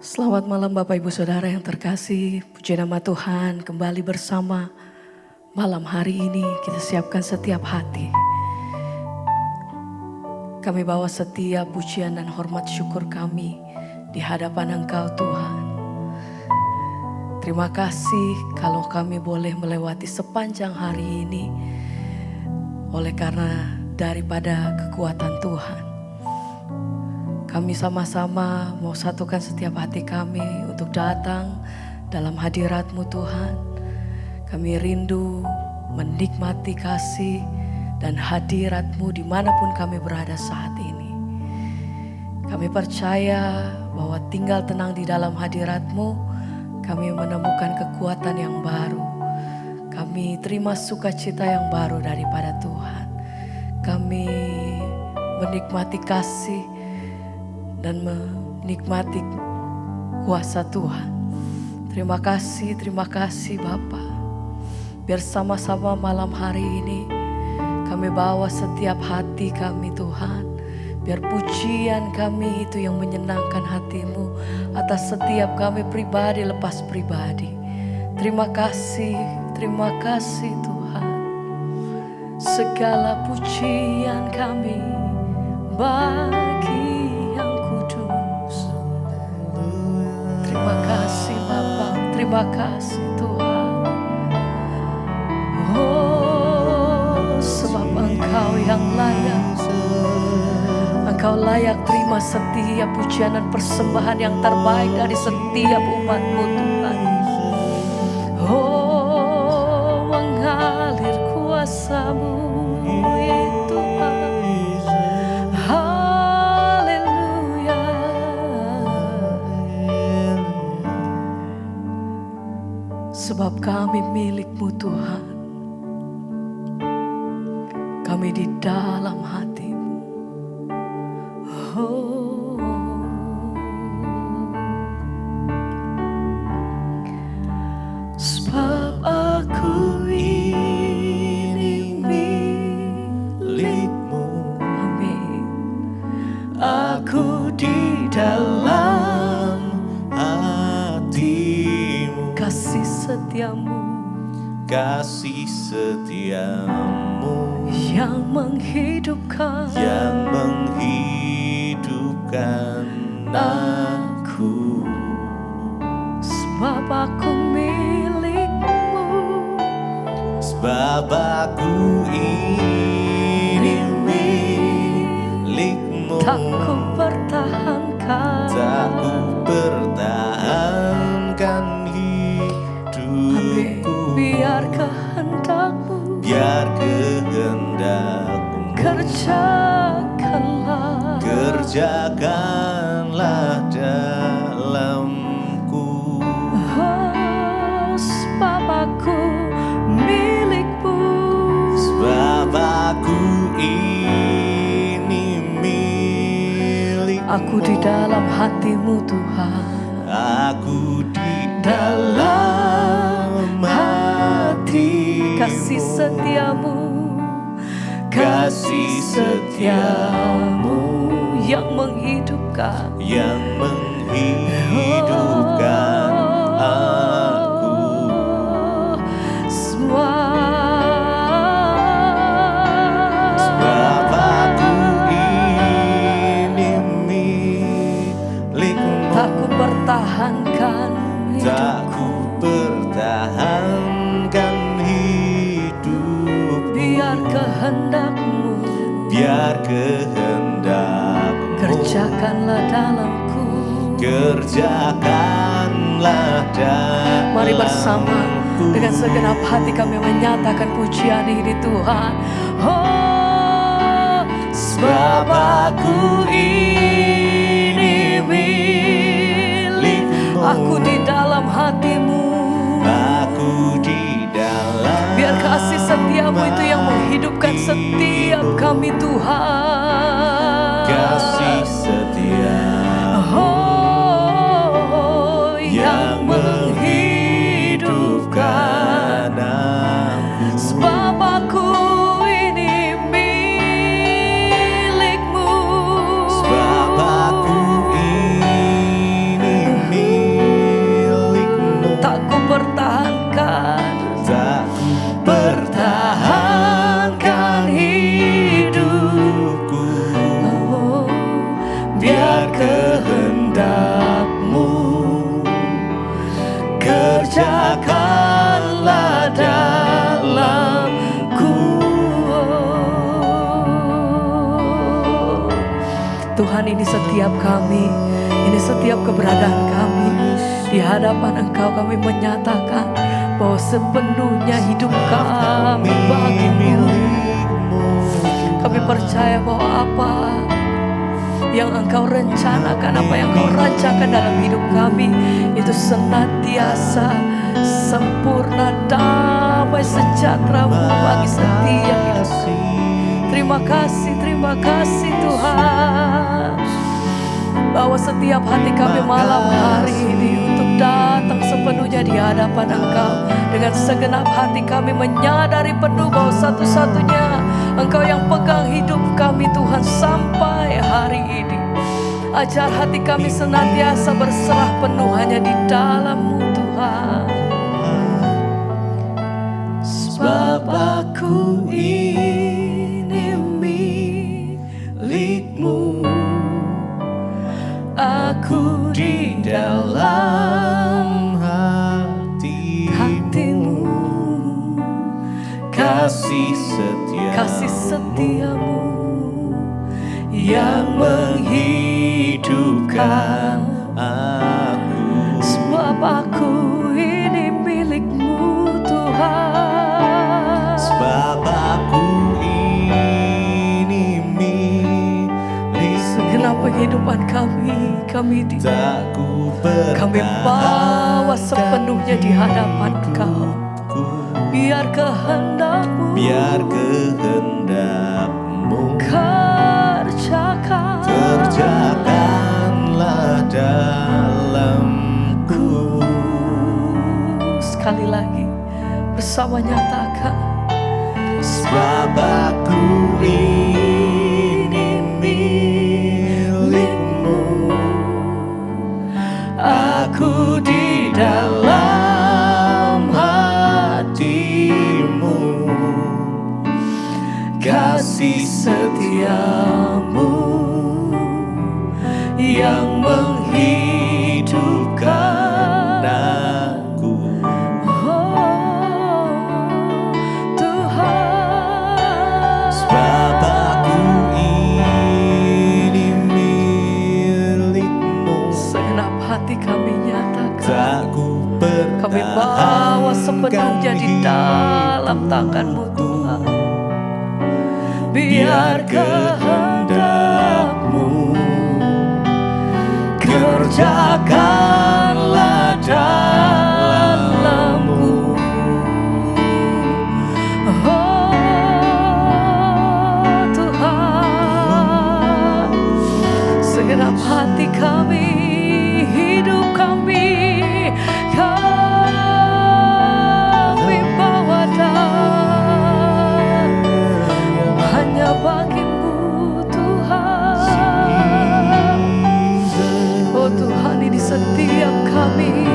Selamat malam Bapak Ibu Saudara yang terkasih. Puji nama Tuhan, kembali bersama malam hari ini kita siapkan setiap hati. Kami bawa setiap pujian dan hormat syukur kami di hadapan Engkau Tuhan. Terima kasih kalau kami boleh melewati sepanjang hari ini oleh karena daripada kekuatan Tuhan. Kami sama-sama mau satukan setiap hati kami untuk datang dalam hadirat-Mu Tuhan. Kami rindu menikmati kasih dan hadirat-Mu dimanapun kami berada saat ini. Kami percaya bahwa tinggal tenang di dalam hadirat-Mu, kami menemukan kekuatan yang baru. Kami terima sukacita yang baru daripada Tuhan. Kami menikmati kasih dan menikmati kuasa Tuhan. Terima kasih Bapa. Biar sama-sama malam hari ini kami bawa setiap hati kami Tuhan. Biar pujian kami itu yang menyenangkan hati-Mu atas setiap kami pribadi lepas pribadi. Terima kasih Tuhan. Segala pujian kami bagi terima kasih Bapa, terima kasih Tuhan. Oh, sebab Engkau yang layak. Engkau layak terima setiap pujian dan persembahan yang terbaik dari setiap umat-Mu Tuhan. Oh, mengalir kuasa-Mu Tuhan. Sebab kami milik-Mu Tuhan. Kami di dalam hati-Mu. Oh. Sebab aku ini milik-Mu. Amin. Aku di dalam hati-Mu. Kasih setiamu yang menghidupkan aku. Sebab aku milik-Mu. Sebab aku ini milik-Mu. Tak ku pertahankan hidupku. Biar kehendak-Mu kerjakanlah dalamku. Oh, sebab aku milik-Mu. Sebab aku ini milik-Mu. Aku di dalam hati-Mu Tuhan. Aku di dalam hati. Kasih setiamu yang menghidupkan aku. Sebab aku ini milik-Mu. Tak ku pertahankan hidup. Biar kehendak-Mu kerjakanlah dalamku. Mari bersama dengan segenap hati kami menyatakan pujian ini Tuhan. Oh, sebab aku ini milik-Mu. Aku di dalam hati-Mu. Biar kasih setiamu itu yang menghidupkan setiap kami Tuhan. Kasih setiamu yang menghidupkan aku. Sebab aku ini milik-Mu. Sebab aku ini biar kehendak-Mu kerjakanlah dalamku. Tuhan, ini setiap kami, ini setiap keberadaan kami di hadapan Engkau, kami menyatakan bahwa sepenuhnya hidup kami bagi-Mu. Kami percaya bahwa apa yang Engkau rencanakan, apa yang Engkau rancangkan dalam hidup kami, itu senantiasa sempurna, damai, sejahtera-Mu bagi setiap hidup kami. Terima kasih Tuhan, bahwa setiap hati kami malam hari ini untuk datang sepenuhnya di hadapan Engkau. Dengan segenap hati kami menyadari penuh bahwa satu-satunya Engkau yang pegang hidup kami Tuhan sampai hari ini. Ajar hati kami senantiasa berserah penuh hanya di dalam-Mu Tuhan. Sebab aku ini milik-Mu, aku di dalam hati-Mu, kasih setia-Mu yang menghidupkan aku. Sebab aku ini milik-Mu Tuhan. Sebab aku ini milik-Mu, segenap kehidupan kami tak ku kami bawa sepenuhnya di hadapan Engkau. Biar kehendak-Mu kerjakanlah dalamku. Sekali lagi bersama nyatakan, sebab aku ini milik-Mu, aku di dalam hati-Mu, kasih setia-Mu yang menghidupkan aku. oh Tuhan. Sebab aku ini milik-Mu, Segenap hati kami nyatakan, tak ku kami bawa sepenuhnya di dalam tangan-Mu Tuhan. Biar kehendak-Mu kerjakanlah dalamku. Oh Tuhan, segenap hati kami, hidup kami bawa dan hanya bagi-Mu Tuhan. Oh Tuhan, ini setiap kami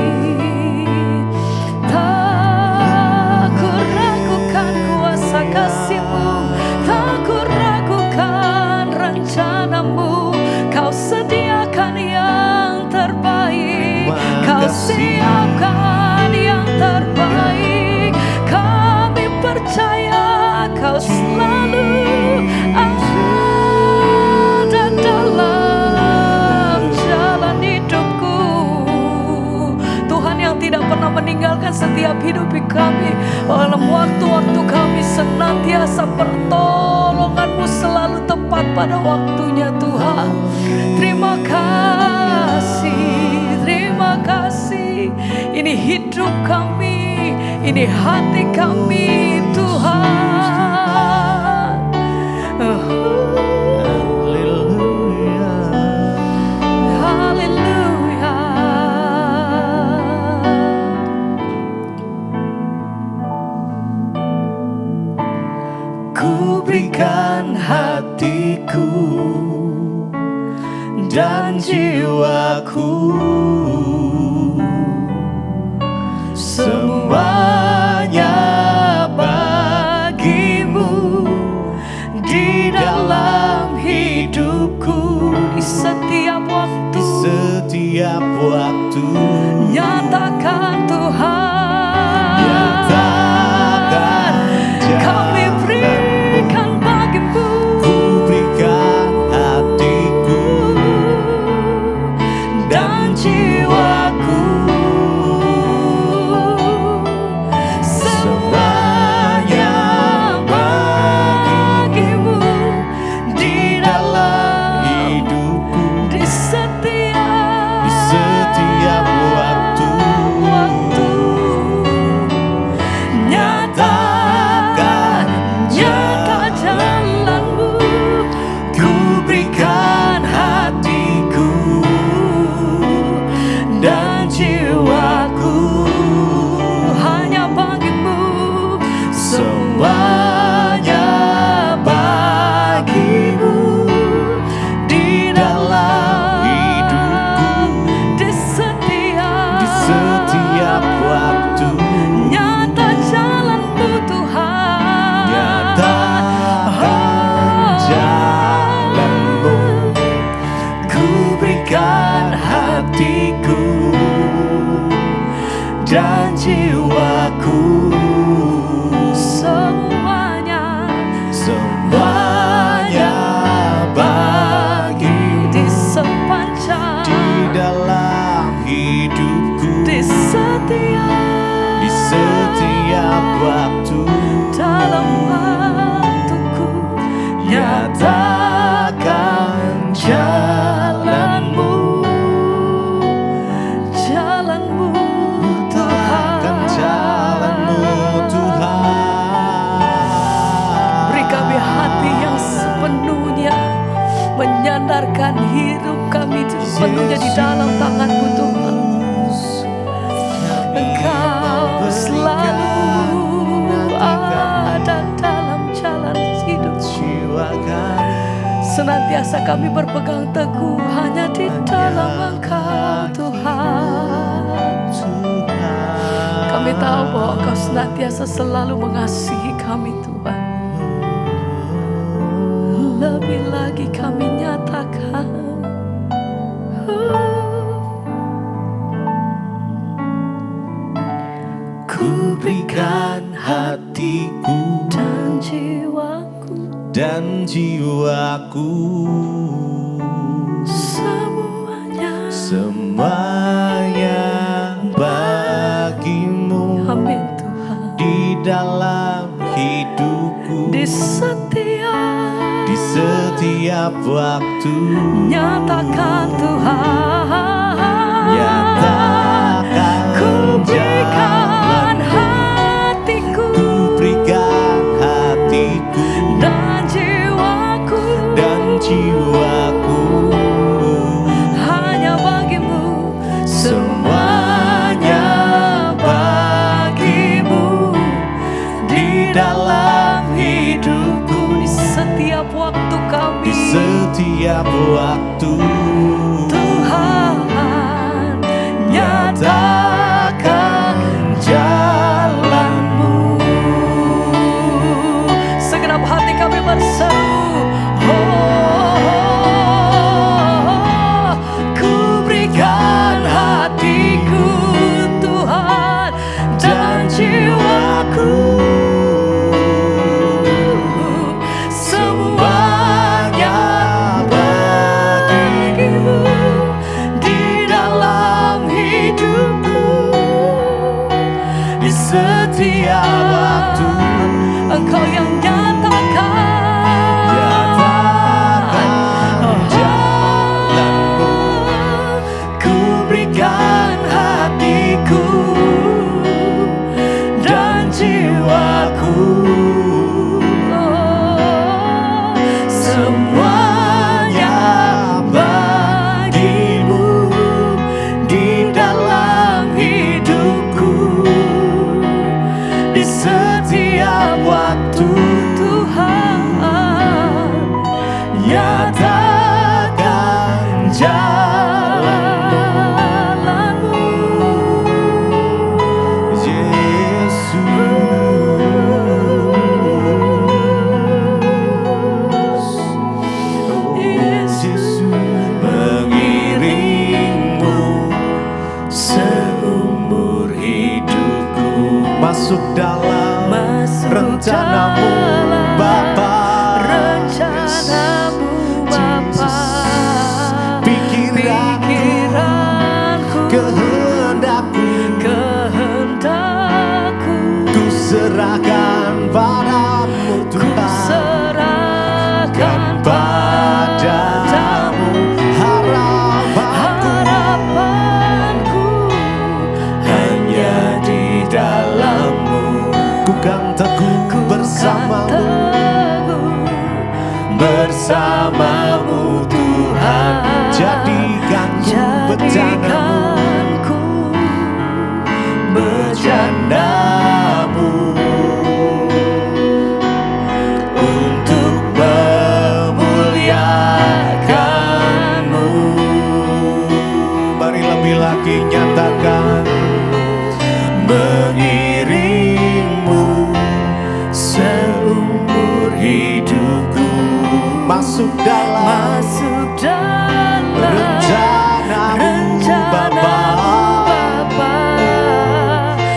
tak ku ragukan kuasa kasih-Mu, tak ku ragukan rencana-Mu. Kau sediakan yang terbaik, Kau siapkan yang terbaik. Kami percaya Kau selalu ada dalam jalan hidupku. Tuhan yang tidak pernah meninggalkan setiap hidup kami. Dalam waktu-waktu kami senantiasa pertolongan-Mu selalu tepat pada waktunya Tuhan. Terima kasih. Ini hidup kami, ini hati kami Tuhan. Haleluya. Ku berikan hatiku dan jiwaku, semuanya bagi-Mu di dalam hidupku. Di setiap waktu setiap waktu. Nyatakan Tuhan, Nyatakan kami berikan bagimu. Ku berikan hatiku dan jiwaku, semuanya bagimu di dalam hidupku, di setiap waktu. Nyatakan jalanmu, ku berikan hatiku dan jiwaku hanya bagimu, semuanya bagimu di dalam hidupku, di setiap waktu. Nyata jalanmu Tuhan, nyatakan jalanmu, ku berikan hatiku dan jiwaku, semuanya bagimu di sepanjang di dalam hidupku, di setiap waktu, dalam waktuku. Nyatakan jalanmu Tuhan, jalanmu Tuhan. Beri kami hati yang sepenuhnya menyandarkan hidup kami sepenuhnya di dalam tangan-Mu Tuhan. Engkau selalu ada dalam jalan hidup. Senantiasa kami berpegang teguh hanya di dalam Engkau Tuhan. Kami tahu bahwa Engkau senantiasa selalu mengasihi kami Tuhan. Lebih lagi kami nyatakan, ku berikan hatiku dan jiwaku, semuanya bagimu. Amin Tuhan. Di dalam hidupku, Di setiap waktu. nyatakan Tuhan, Nyatakan ku berikan hatiku Ku berikan hatiku dan jiwaku hanya bagimu, semuanya bagimu di dalam hidupku, di setiap waktu kami, di setiap waktu. Tuhan. Nyatakan jalanmu. Segenap hati kami berseru, ku berikan hatiku Tuhan dan jiwaku, semuanya bagimu di dalam hidupku, di setiap waktu. Engkau yang nyatakan jalanmu, ku berikan hatiku dan jiwaku, semuanya bagimu di dalam hidupku, di setiap waktu. Tuhan, nyatakan jalanmu, Yesus, mengiringmu serahkan padamu Ku Tuhan. serahkan Padamu harapanku hanya di dalam-Mu. ku kan teguh bersamamu, bersamamu Tuhan. Jadikan Jadikanku becandamu untuk memuliakan-Mu. Mari lebih lagi nyatakan, mengiringmu seumur hidupku, masuk dalam rencanamu Bapa.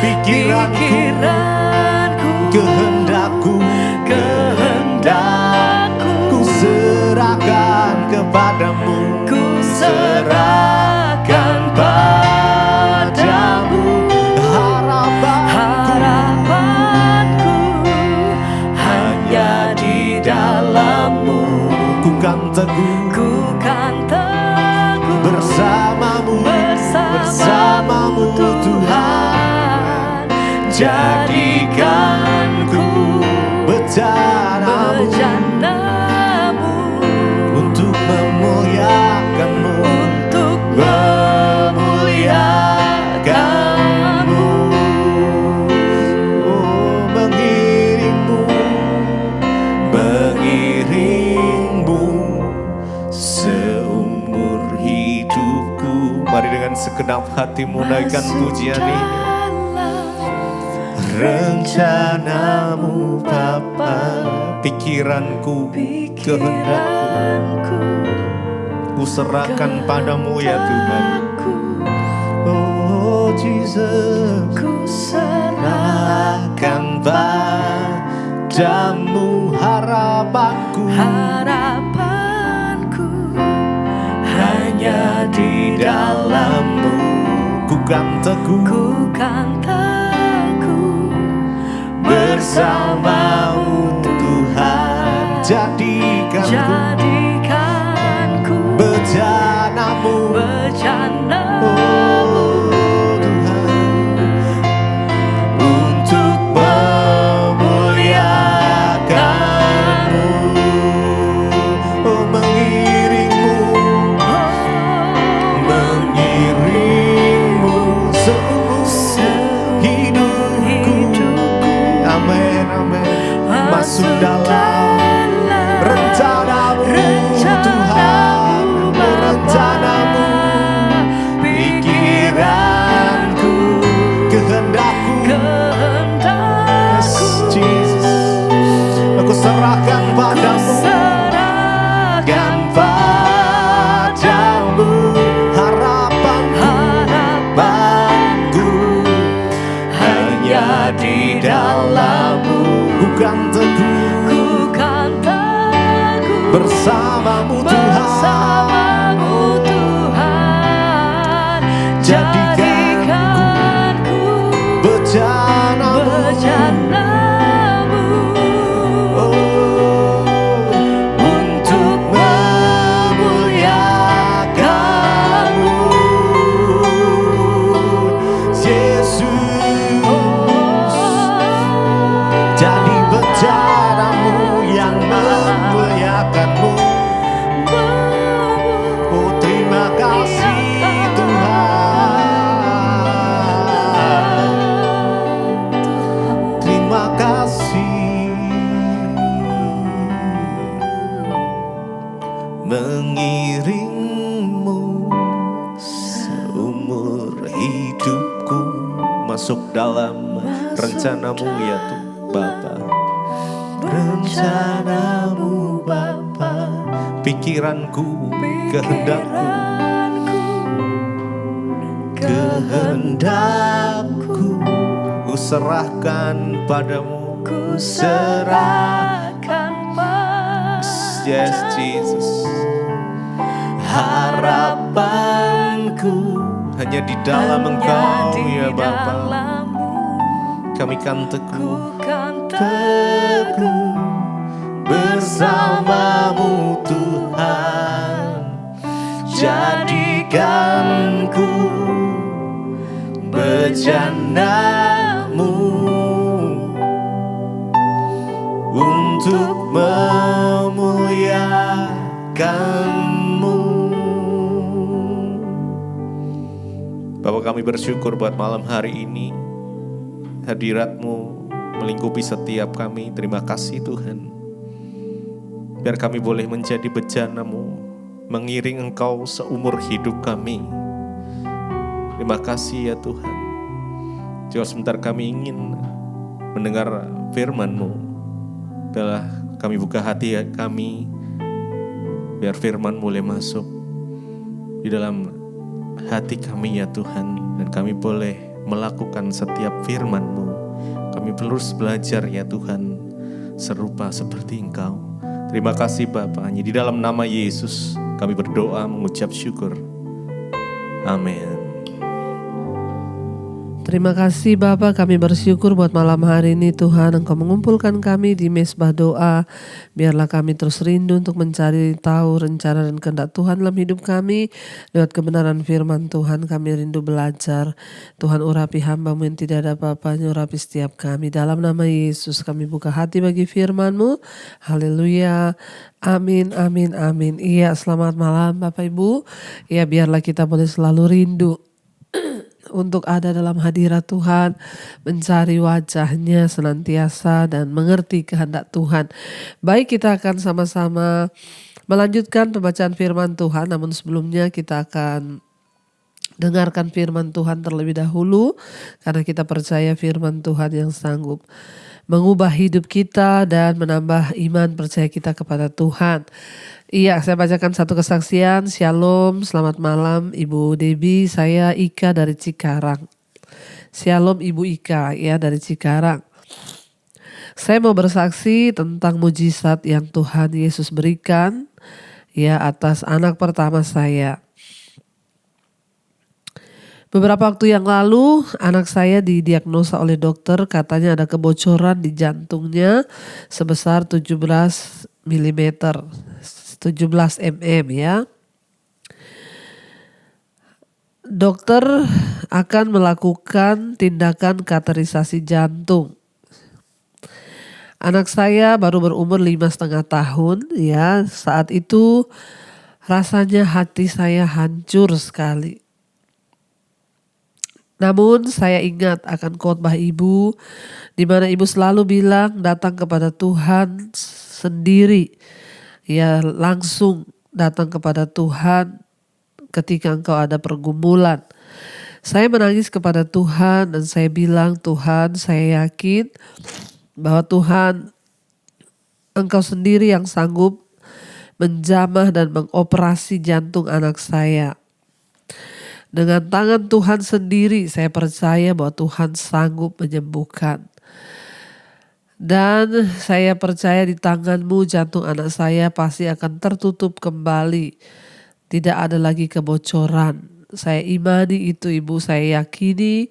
Pikiranku, kehendakku ku serahkan kepadamu, Ku serahkan padamu harapanku hanya di dalam-Mu. ku kan teguh bersamamu, bersamamu Tuhan. Jadikanku Bencanamu untuk memuliakan-Mu, untuk memuliakan-Mu. Oh, mengiringmu seumur hidupku. Mari dengan segenap hatimu naikkan pujian ini. Rencanamu Bapa, pikiranku, kehendakku ku serahkan padamu ya Tuhan. Oh Jesus, Ku serahkan serahkan padamu harapanku hanya di dalam-Mu. ku kan teguh Ku kan teguh bersamamu Tuhan. Jadikanku bencanamu, becandamu Tuhan, untuk memuliakan-Mu. Oh, mengiringmu seumur hidupku. Amin, amin. Masuk dalam rencanamu Tuhan, rencanamu, pikiranku, kehendakku. Yes, Jesus, aku serahkan padamu, serahkan padamu harapanku hanya di dalam-Mu. Ku kan teguh bersamamu Tuhan. Jadikanku bencanamu, oh, untuk memuliakan-Mu. Yesus, jadi bencanamu yang memuliakan-Mu. Oh, terima kasih Tuhan, terima kasih. Mengiringmu seumur hidupku, masuk dalam rencanamu ya Tuhan Bapa. Rencanamu Bapa, pikiranku, kehendakku, ku serahkan padamu, ku serahkan padamu. Yes Jesus, harapanku hanya di dalam Engkau ya Bapa. Kami kan teguh teguh bersamamu Tuhan. Jadikanku bejanamu untuk memuliakanmu. Bapak, kami bersyukur buat malam hari ini. Hadirat-Mu melingkupi setiap kami. Terima kasih Tuhan. Biar kami boleh menjadi bejana-Mu, mengiring Engkau seumur hidup kami. Terima kasih ya Tuhan. Jika sebentar kami ingin mendengar firman-Mu, biarlah kami buka hati kami, biar firman boleh masuk di dalam hati kami ya Tuhan. Dan kami boleh melakukan setiap firman-Mu. Kami terus belajar ya Tuhan, serupa seperti Engkau. Terima kasih Bapa. Hanya di dalam nama Yesus kami berdoa mengucap syukur. Amin. Terima kasih Bapa, kami bersyukur buat malam hari ini Tuhan, Engkau mengumpulkan kami di mesbah doa. Biarlah kami terus rindu untuk mencari tahu rencana dan kehendak Tuhan dalam hidup kami. Lewat kebenaran firman Tuhan kami rindu belajar. Tuhan, urapi hamba-Mu yang tidak ada apa-apanya, urapi setiap kami. Dalam nama Yesus kami buka hati bagi firman-Mu. Haleluya. Amin, amin, amin. Iya, selamat malam Bapak Ibu. Ya, biarlah kita boleh selalu rindu untuk ada dalam hadirat Tuhan, mencari wajah-Nya senantiasa dan mengerti kehendak Tuhan. Baik, kita akan sama-sama melanjutkan pembacaan firman Tuhan, namun sebelumnya kita akan dengarkan firman Tuhan terlebih dahulu, karena kita percaya firman Tuhan yang sanggup mengubah hidup kita dan menambah iman percaya kita kepada Tuhan. Iya, saya bacakan satu kesaksian. Shalom, selamat malam Ibu Debbie, saya Ika dari Cikarang. Shalom Ibu Ika ya dari Cikarang. Saya mau bersaksi tentang mujizat yang Tuhan Yesus berikan ya atas anak pertama saya. Beberapa waktu yang lalu anak saya didiagnosa oleh dokter, katanya ada kebocoran di jantungnya sebesar 17 mm, 17 mm ya. Dokter akan melakukan tindakan kateterisasi jantung. Anak saya baru berumur 5,5 tahun ya. Saat itu rasanya hati saya hancur sekali. Namun saya ingat akan khotbah ibu, di mana ibu selalu bilang datang kepada Tuhan sendiri. Ya, langsung datang kepada Tuhan ketika engkau ada pergumulan. Saya menangis kepada Tuhan dan saya bilang, Tuhan, saya yakin bahwa Tuhan, Engkau sendiri yang sanggup menjamah dan mengoperasi jantung anak saya. Dengan tangan Tuhan sendiri saya percaya bahwa Tuhan sanggup menyembuhkan. Dan saya percaya di tangan-Mu jantung anak saya pasti akan tertutup kembali. Tidak ada lagi kebocoran. Saya imani itu Ibu, saya yakini.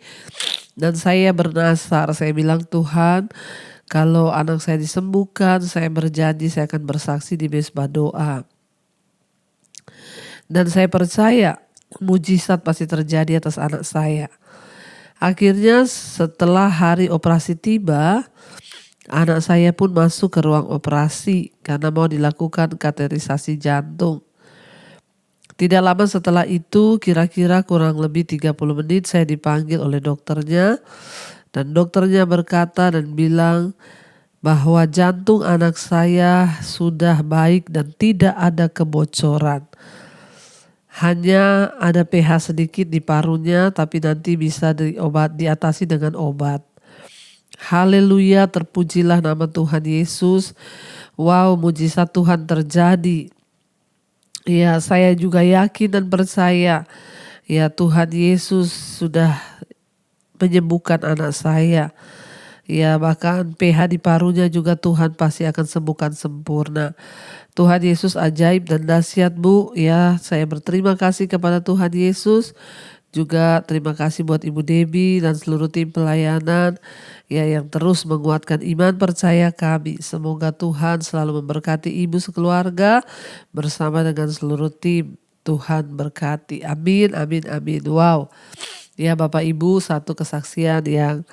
Dan saya bernasar, saya bilang Tuhan, kalau anak saya disembuhkan, saya berjanji saya akan bersaksi di mesbah doa. Dan saya percaya mujizat pasti terjadi atas anak saya. Akhirnya setelah hari operasi tiba, anak saya pun masuk ke ruang operasi karena mau dilakukan kateterisasi jantung. Tidak lama setelah itu, kira-kira kurang lebih 30 menit saya dipanggil oleh dokternya. Dan dokternya berkata dan bilang bahwa jantung anak saya sudah baik dan tidak ada kebocoran. Hanya ada pH sedikit di parunya, tapi nanti bisa diatasi dengan obat. Haleluya, terpujilah nama Tuhan Yesus. Wow, mujizat Tuhan terjadi. Ya, saya juga yakin dan percaya. Ya, Tuhan Yesus sudah menyembuhkan anak saya. Ya, bahkan pH di parunya juga Tuhan pasti akan sembuhkan sempurna. Tuhan Yesus ajaib dan dahsyat Bu. Ya, saya berterima kasih kepada Tuhan Yesus. Juga terima kasih buat Ibu Debbie dan seluruh tim pelayanan ya yang terus menguatkan iman percaya kami. Semoga Tuhan selalu memberkati Ibu sekeluarga bersama dengan seluruh tim. Tuhan berkati. Amin, amin, amin. Wow. Ya Bapak Ibu, satu kesaksian yang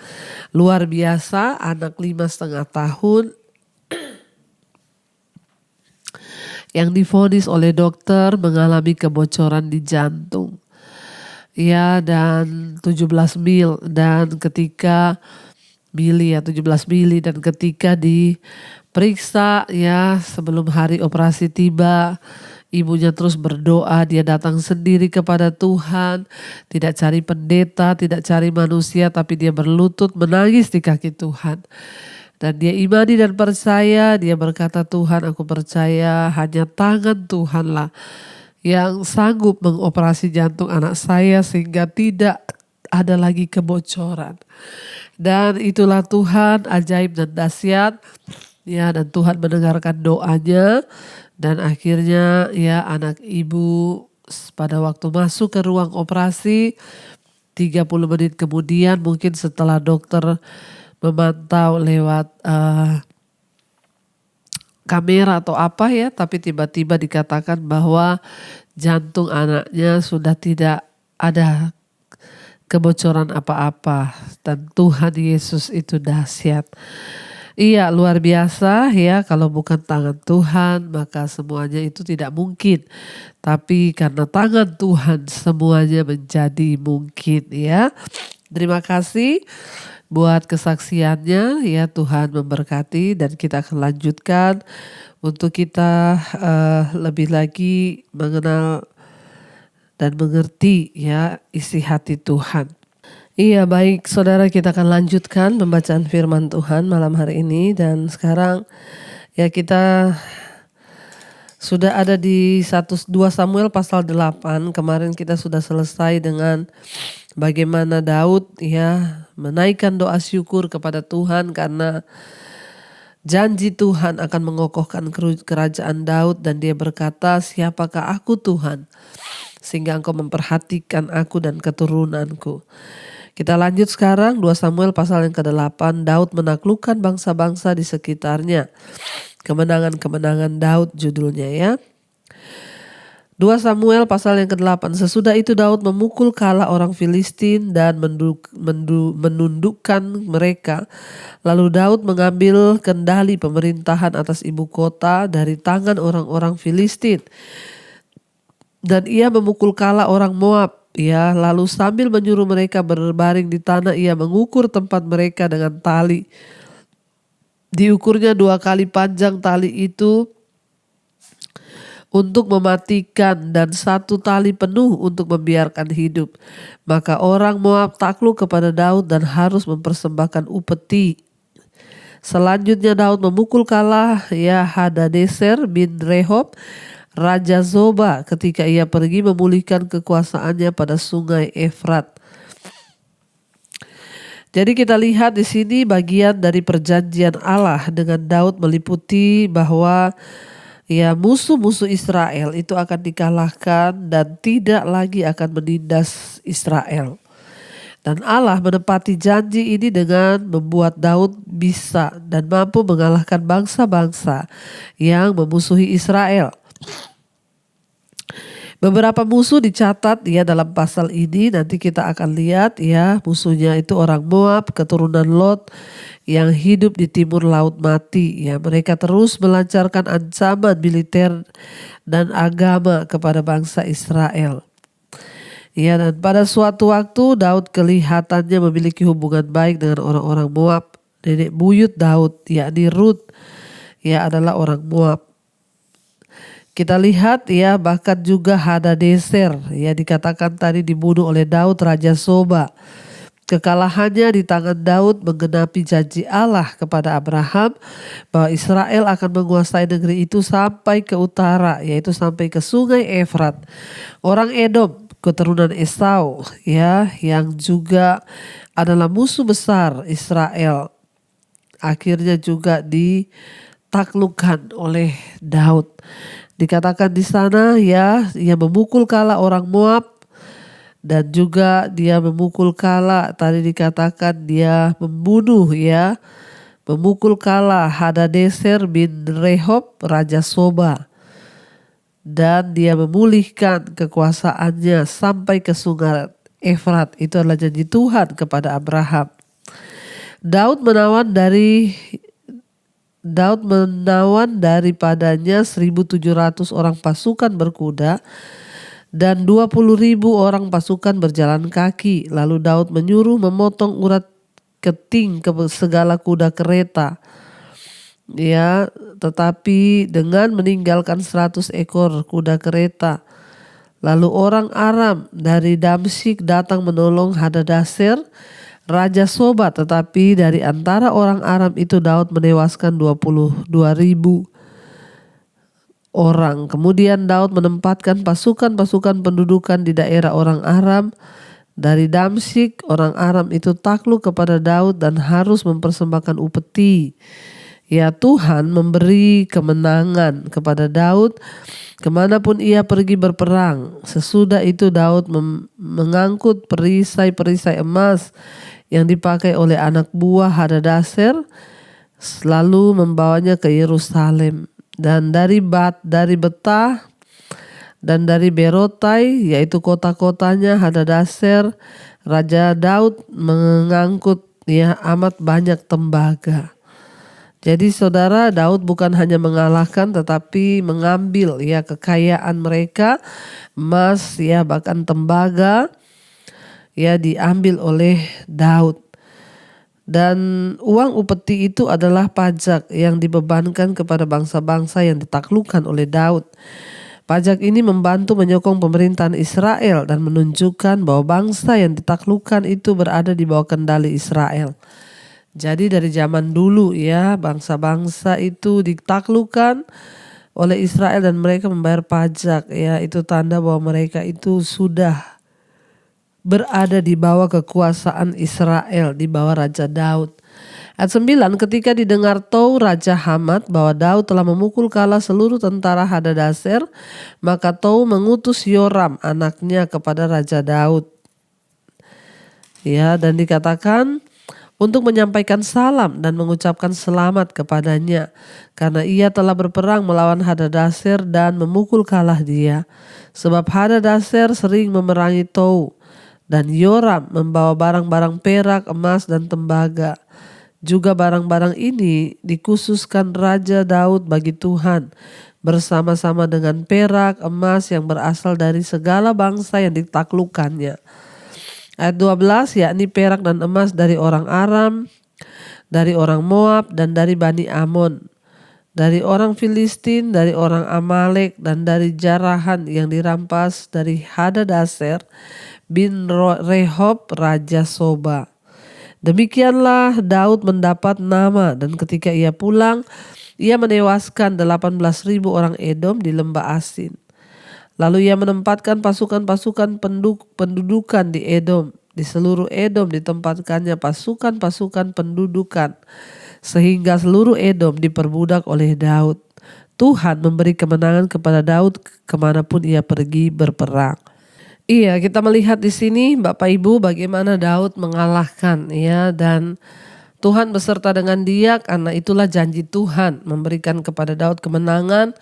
luar biasa. Anak 5,5 tahun yang divonis oleh dokter mengalami kebocoran di jantung. Ya, dan 17 mil dan ketika 17 mili dan ketika diperiksa ya sebelum hari operasi tiba, ibunya terus berdoa, dia datang sendiri kepada Tuhan, tidak cari pendeta, tidak cari manusia, tapi dia berlutut menangis di kaki Tuhan. Dan dia imani dan percaya, dia berkata, Tuhan aku percaya hanya tangan Tuhanlah yang sanggup mengoperasi jantung anak saya sehingga tidak ada lagi kebocoran. Dan itulah Tuhan ajaib dan dahsyat. Ya, dan Tuhan mendengarkan doanya dan akhirnya ya anak ibu pada waktu masuk ke ruang operasi 30 menit kemudian mungkin setelah dokter memantau lewat kamera atau apa ya, tapi tiba-tiba dikatakan bahwa jantung anaknya sudah tidak ada kebocoran apa-apa dan Tuhan Yesus itu dahsyat. Iya luar biasa ya, kalau bukan tangan Tuhan maka semuanya itu tidak mungkin. Tapi karena tangan Tuhan semuanya menjadi mungkin ya. Terima kasih buat kesaksiannya ya, Tuhan memberkati dan kita akan lanjutkan untuk kita lebih lagi mengenal dan mengerti ya isi hati Tuhan. Iya baik saudara, kita akan lanjutkan pembacaan firman Tuhan malam hari ini dan sekarang ya kita sudah ada di 2 Samuel pasal 8. Kemarin kita sudah selesai dengan bagaimana Daud ya menaikkan doa syukur kepada Tuhan karena janji Tuhan akan mengokohkan kerajaan Daud dan dia berkata, siapakah aku Tuhan sehingga engkau memperhatikan aku dan keturunanku. Kita lanjut sekarang 2 Samuel pasal yang ke-8. Daud menaklukkan bangsa-bangsa di sekitarnya. Kemenangan-kemenangan Daud judulnya ya. 2 Samuel pasal yang ke-8. Sesudah itu Daud memukul kala orang Filistin dan menundukkan mereka. Lalu Daud mengambil kendali pemerintahan atas ibu kota dari tangan orang-orang Filistin. Dan ia memukul kala orang Moab. Ya, lalu sambil menyuruh mereka berbaring di tanah, ia mengukur tempat mereka dengan tali. Diukurnya 2 kali panjang tali itu untuk mematikan dan 1 tali penuh untuk membiarkan hidup. Maka orang Moab takluk kepada Daud dan harus mempersembahkan upeti. Selanjutnya Daud memukul kalah ya Hadadeser bin Rehob, Raja Zoba, ketika ia pergi memulihkan kekuasaannya pada sungai Efrat. Jadi kita lihat di sini bagian dari perjanjian Allah dengan Daud meliputi bahwa ya musuh-musuh Israel itu akan dikalahkan dan tidak lagi akan menindas Israel. Dan Allah menepati janji ini dengan membuat Daud bisa dan mampu mengalahkan bangsa-bangsa yang memusuhi Israel. Beberapa musuh dicatat ya dalam pasal ini, nanti kita akan lihat ya musuhnya itu orang Moab, keturunan Lot yang hidup di timur laut mati ya. Mereka terus melancarkan ancaman militer dan agama kepada bangsa Israel. Ya, dan pada suatu waktu Daud kelihatannya memiliki hubungan baik dengan orang-orang Moab. Nenek buyut Daud yakni Rut ya adalah orang Moab. Kita lihat ya bahkan juga Hadadeser ya dikatakan tadi dibunuh oleh Daud Raja Soba. Kekalahannya di tangan Daud menggenapi janji Allah kepada Abraham bahwa Israel akan menguasai negeri itu sampai ke utara, yaitu sampai ke sungai Efrat. Orang Edom, keturunan Esau ya yang juga adalah musuh besar Israel, akhirnya juga ditaklukkan oleh Daud. Dikatakan di sana ya, ia memukul kala orang Moab Dan juga dia memukul kala, tadi dikatakan dia membunuh ya. Memukul kala Hadadeser bin Rehob Raja Soba. Dan dia memulihkan kekuasaannya sampai ke sungai Efrat. Itu adalah janji Tuhan kepada Abraham. Daud menawan daripadanya 1.700 orang pasukan berkuda dan 20.000 orang pasukan berjalan kaki. Lalu Daud menyuruh memotong urat keting ke segala kuda kereta. Ya, tetapi dengan meninggalkan 100 ekor kuda kereta. Lalu orang Aram dari Damsyik datang menolong Hadadeser Raja Soba, tetapi dari antara orang Aram itu Daud menewaskan 22.000 orang. Kemudian Daud menempatkan pasukan-pasukan pendudukan di daerah orang Aram. Dari Damsyik, orang Aram itu takluk kepada Daud dan harus mempersembahkan upeti. Ya, Tuhan memberi kemenangan kepada Daud kemanapun ia pergi berperang. Sesudah itu Daud mengangkut perisai-perisai emas yang dipakai oleh anak buah Hadadeser, lalu membawanya ke Yerusalem. Dan dari Betah dan dari Berotai, yaitu kota-kotanya Hadadeser, Raja Daud mengangkut ya amat banyak tembaga. Jadi saudara, Daud bukan hanya mengalahkan tetapi mengambil ya kekayaan mereka, emas ya bahkan tembaga ya diambil oleh Daud. Dan uang upeti itu adalah pajak yang dibebankan kepada bangsa-bangsa yang ditaklukkan oleh Daud. Pajak ini membantu menyokong pemerintahan Israel dan menunjukkan bahwa bangsa yang ditaklukkan itu berada di bawah kendali Israel. Jadi dari zaman dulu ya, bangsa-bangsa itu ditaklukkan oleh Israel dan mereka membayar pajak ya, itu tanda bahwa mereka itu sudah berada di bawah kekuasaan Israel, di bawah Raja Daud. Ayat 9, ketika didengar Tou Raja Hamat bahwa Daud telah memukul kalah seluruh tentara Hadadeser, maka Tou mengutus Yoram anaknya kepada Raja Daud. Ya, dan dikatakan untuk menyampaikan salam dan mengucapkan selamat kepadanya karena ia telah berperang melawan Hadadeser dan memukul kalah dia. Sebab Hadadeser sering memerangi Tou. Dan Yoram membawa barang-barang perak, emas, dan tembaga. Juga barang-barang ini dikhususkan Raja Daud bagi Tuhan, bersama-sama dengan perak, emas yang berasal dari segala bangsa yang ditaklukkannya. Ayat 12, yakni perak dan emas dari orang Aram, dari orang Moab, dan dari Bani Amon, dari orang Filistin, dari orang Amalek, dan dari jarahan yang dirampas dari Hadadeser bin Rehob Raja Soba. Demikianlah Daud mendapat nama, dan ketika ia pulang, ia menewaskan 18.000 orang Edom di lembah Asin. Lalu ia menempatkan pasukan-pasukan pendudukan di Edom. Di seluruh Edom ditempatkannya pasukan-pasukan pendudukan, sehingga seluruh Edom diperbudak oleh Daud. Tuhan memberi kemenangan kepada Daud kemanapun ia pergi berperang. Iya, kita melihat di sini Bapak Ibu bagaimana Daud mengalahkan ya, dan Tuhan beserta dengan dia karena itulah janji Tuhan memberikan kepada Daud kemenangan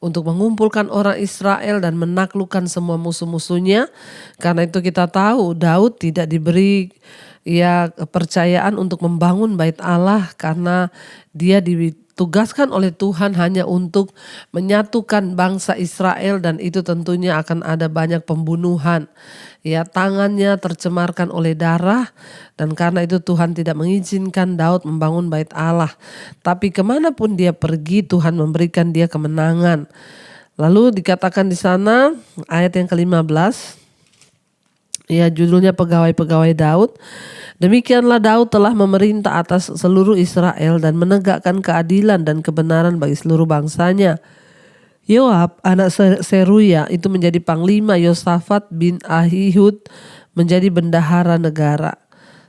untuk mengumpulkan orang Israel dan menaklukkan semua musuh-musuhnya. Karena itu kita tahu Daud tidak diberi ya kepercayaan untuk membangun bait Allah karena dia ditugaskan oleh Tuhan hanya untuk menyatukan bangsa Israel, dan itu tentunya akan ada banyak pembunuhan. Ya, tangannya tercemarkan oleh darah, dan karena itu Tuhan tidak mengizinkan Daud membangun bait Allah. Tapi kemanapun dia pergi Tuhan memberikan dia kemenangan. Lalu dikatakan di sana ayat yang ke-15, ya judulnya pegawai-pegawai Daud. Demikianlah Daud telah memerintah atas seluruh Israel dan menegakkan keadilan dan kebenaran bagi seluruh bangsanya. Yoab anak Seruya itu menjadi panglima, Yosafat bin Ahihud menjadi bendahara negara.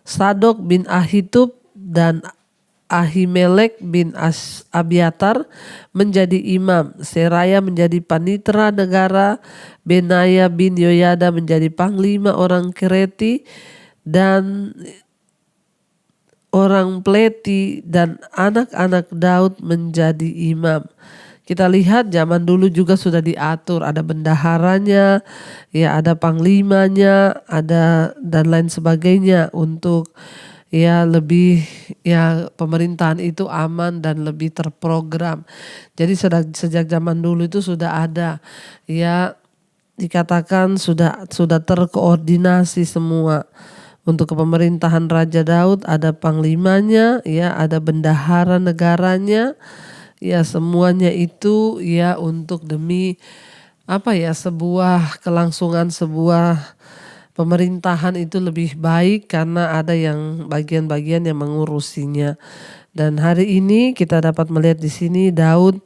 Sadok bin Ahitub dan Ahimelek bin Abiatar menjadi imam, Seraya menjadi panitera negara, Benaya bin Yoyada menjadi panglima orang Kereti dan orang Pleti, dan anak-anak Daud menjadi imam. Kita lihat zaman dulu juga sudah diatur, ada bendaharanya, ya ada panglimanya, ada dan lain sebagainya untuk ya lebih ya pemerintahan itu aman dan lebih terprogram. Jadi sejak zaman dulu itu sudah ada ya, dikatakan sudah terkoordinasi semua. Untuk kepemerintahan Raja Daud ada panglimanya, ya ada bendahara negaranya, ya semuanya itu ya untuk demi sebuah kelangsungan sebuah pemerintahan itu lebih baik karena ada yang bagian-bagian yang mengurusinya. Dan hari ini kita dapat melihat di sini Daud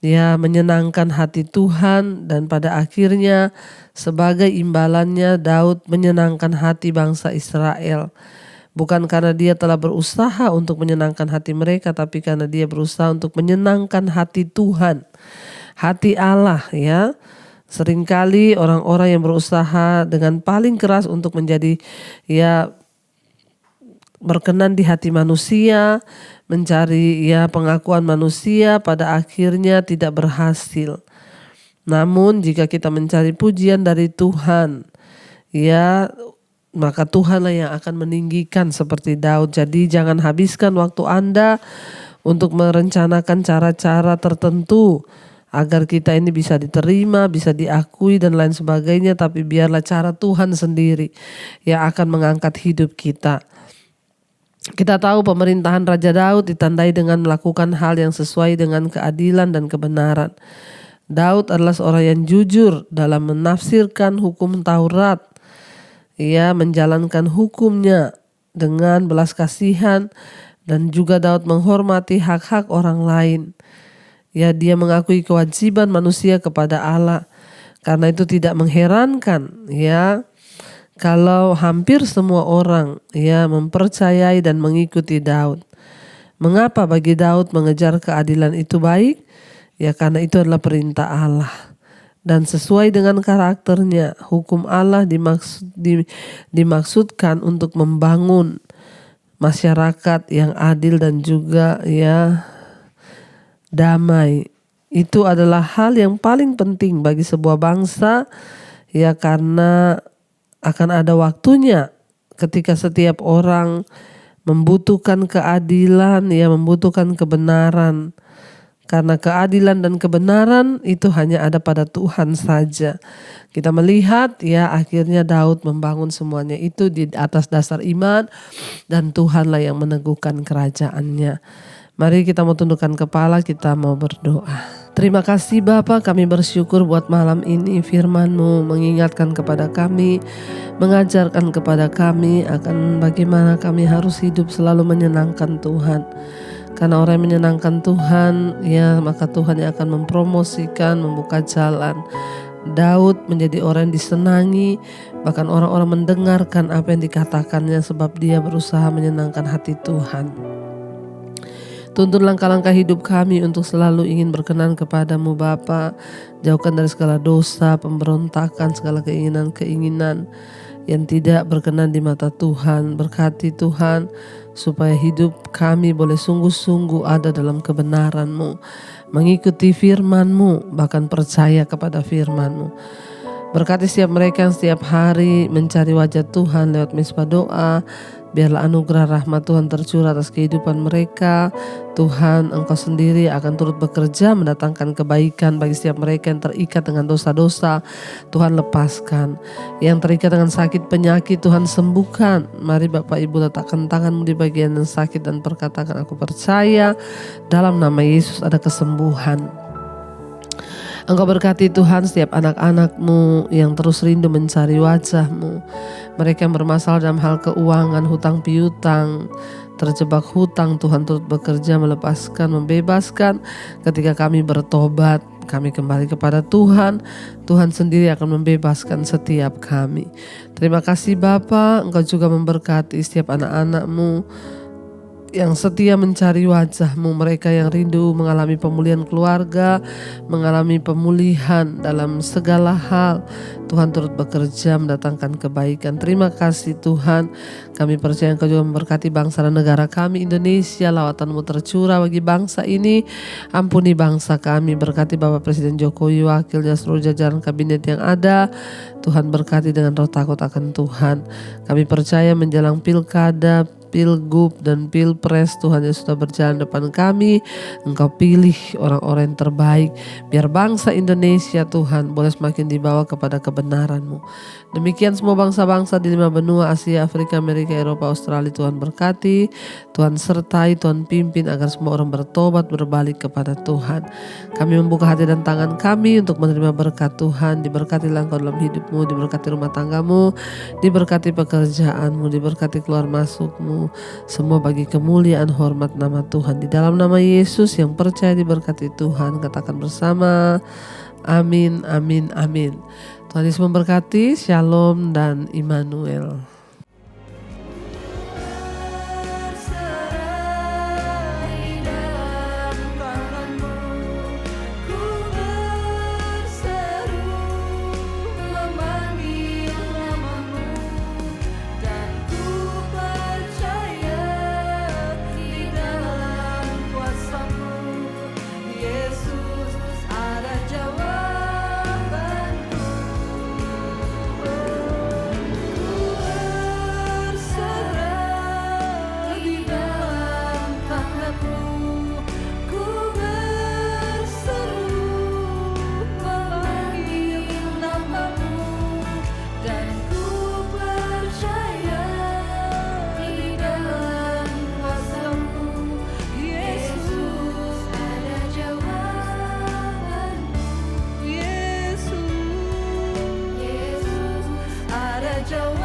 ya menyenangkan hati Tuhan, dan pada akhirnya sebagai imbalannya Daud menyenangkan hati bangsa Israel. Bukan karena dia telah berusaha untuk menyenangkan hati mereka, tapi karena dia berusaha untuk menyenangkan hati Tuhan, hati Allah ya. Seringkali orang-orang yang berusaha dengan paling keras untuk menjadi ya berkenan di hati manusia, mencari ya pengakuan manusia, pada akhirnya tidak berhasil. Namun jika kita mencari pujian dari Tuhan, ya maka Tuhanlah yang akan meninggikan seperti Daud. Jadi jangan habiskan waktu Anda untuk merencanakan cara-cara tertentu agar kita ini bisa diterima, bisa diakui dan lain sebagainya. Tapi biarlah cara Tuhan sendiri yang akan mengangkat hidup kita. Kita tahu pemerintahan Raja Daud ditandai dengan melakukan hal yang sesuai dengan keadilan dan kebenaran. Daud adalah seorang yang jujur dalam menafsirkan hukum Taurat. Ia menjalankan hukumnya dengan belas kasihan, dan juga Daud menghormati hak-hak orang lain. Ya, dia mengakui kewajiban manusia kepada Allah. Karena itu tidak mengherankan ya kalau hampir semua orang ya mempercayai dan mengikuti Daud. Mengapa bagi Daud mengejar keadilan itu baik? Ya karena itu adalah perintah Allah. Dan sesuai dengan karakternya, hukum Allah dimaksudkan untuk membangun masyarakat yang adil dan juga ya damai. Itu adalah hal yang paling penting bagi sebuah bangsa ya, karena akan ada waktunya ketika setiap orang membutuhkan keadilan, ya membutuhkan kebenaran. Karena keadilan dan kebenaran itu hanya ada pada Tuhan saja. Kita melihat ya akhirnya Daud membangun semuanya itu di atas dasar iman, dan Tuhanlah yang meneguhkan kerajaannya. Mari kita mau tundukkan kepala, kita mau berdoa. Terima kasih Bapa, kami bersyukur buat malam ini firman-Mu mengingatkan kepada kami, mengajarkan kepada kami akan bagaimana kami harus hidup selalu menyenangkan Tuhan. Karena orang yang menyenangkan Tuhan, ya maka Tuhan yang akan mempromosikan, membuka jalan. Daud menjadi orang yang disenangi, bahkan orang-orang mendengarkan apa yang dikatakannya sebab dia berusaha menyenangkan hati Tuhan. Tuntun langkah-langkah hidup kami untuk selalu ingin berkenan kepadamu Bapa. Jauhkan dari segala dosa, pemberontakan, segala keinginan-keinginan yang tidak berkenan di mata Tuhan. Berkati Tuhan supaya hidup kami boleh sungguh-sungguh ada dalam kebenaran-Mu, mengikuti firman-Mu, bahkan percaya kepada firman-Mu. Berkati setiap mereka yang setiap hari mencari wajah Tuhan lewat misbah doa. Biarlah anugerah rahmat Tuhan tercurah atas kehidupan mereka. Tuhan, Engkau sendiri akan turut bekerja mendatangkan kebaikan bagi setiap mereka yang terikat dengan dosa-dosa. Tuhan lepaskan. Yang terikat dengan sakit penyakit, Tuhan sembuhkan. Mari Bapak Ibu letakkan tangan-Mu di bagian yang sakit dan perkatakan, aku percaya dalam nama Yesus ada kesembuhan. Engkau berkati Tuhan setiap anak-anak-Mu yang terus rindu mencari wajah-Mu. Mereka yang bermasalah dalam hal keuangan, hutang piutang, terjebak hutang, Tuhan turut bekerja melepaskan, membebaskan. Ketika kami bertobat, kami kembali kepada Tuhan, Tuhan sendiri akan membebaskan setiap kami. Terima kasih Bapa, Engkau juga memberkati setiap anak-anak-Mu yang setia mencari wajah-Mu, mereka yang rindu mengalami pemulihan keluarga, mengalami pemulihan dalam segala hal. Tuhan turut bekerja mendatangkan kebaikan. Terima kasih Tuhan. Kami percaya Engkau juga memberkati bangsa dan negara kami Indonesia. Lawatan-Mu tercurah bagi bangsa ini. Ampuni bangsa kami. Berkati Bapak Presiden Jokowi, wakilnya, seluruh jajaran kabinet yang ada. Tuhan berkati dengan roh takut akan Tuhan. Kami percaya menjelang pilkada, pilgub dan pilpres, Tuhan yang sudah berjalan depan kami, Engkau pilih orang-orang yang terbaik, biar bangsa Indonesia Tuhan boleh semakin dibawa kepada kebenaran-Mu. Demikian semua bangsa-bangsa di 5 benua, Asia, Afrika, Amerika, Eropa, Australia, Tuhan berkati, Tuhan sertai, Tuhan pimpin agar semua orang bertobat, berbalik kepada Tuhan. Kami membuka hati dan tangan kami untuk menerima berkat Tuhan. Diberkatilah Engkau dalam hidupmu, diberkati rumah tanggamu, diberkati pekerjaanmu, diberkati keluar masukmu, semua bagi kemuliaan hormat nama Tuhan. Di dalam nama Yesus yang percaya diberkati Tuhan, katakan bersama, amin, amin, amin. Tuhan Yesus memberkati. Shalom dan Immanuel. Jauh